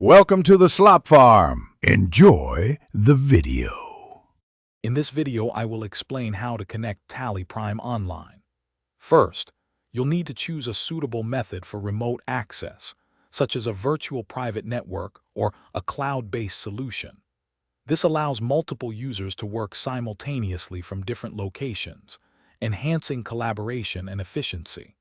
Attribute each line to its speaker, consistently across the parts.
Speaker 1: Welcome to the Slop Farm. Enjoy the video.
Speaker 2: In this video, I will explain how to connect TallyPrime online. First, you'll need to choose a suitable method for remote access, such as a virtual private network or a cloud-based solution. This allows multiple users to work simultaneously from different locations, enhancing collaboration and efficiency.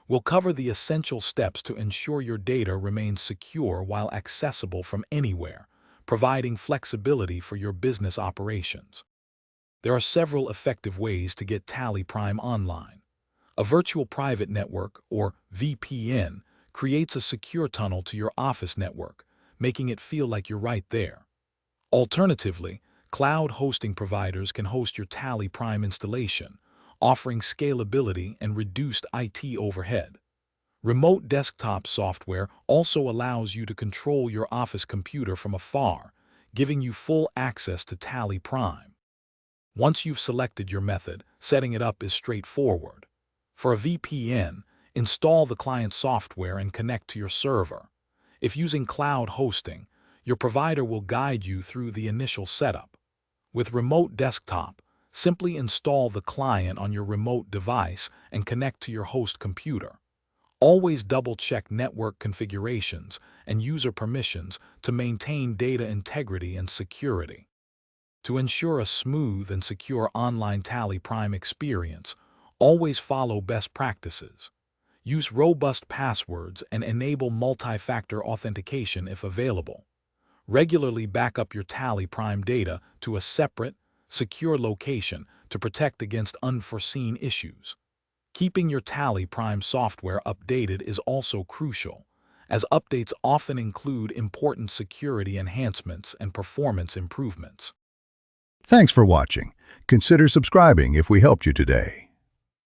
Speaker 2: We'll cover the essential steps to ensure your data remains secure while accessible from anywhere, providing flexibility for your business operations. There are several effective ways to get TallyPrime online. A virtual private network, or VPN, creates a secure tunnel to your office network, making it feel like you're right there. Alternatively, cloud hosting providers can host your TallyPrime installation, offering scalability and reduced IT overhead. Remote desktop software also allows you to control your office computer from afar, giving you full access to TallyPrime. Once you've selected your method, setting it up is straightforward. For a VPN, install the client software and connect to your server. If using cloud hosting, your provider will guide you through the initial setup. With remote desktop, simply install the client on your remote device and connect to your host computer. Always double-check network configurations and user permissions to maintain data integrity and security. To ensure a smooth and secure online TallyPrime experience, always follow best practices. Use robust passwords and enable multi-factor authentication if available. Regularly back up your TallyPrime data to a separate, secure location to protect against unforeseen issues. Keeping your TallyPrime software updated is also crucial, as updates often include important security enhancements and performance improvements.
Speaker 1: Thanks for watching. Consider subscribing if we helped you today.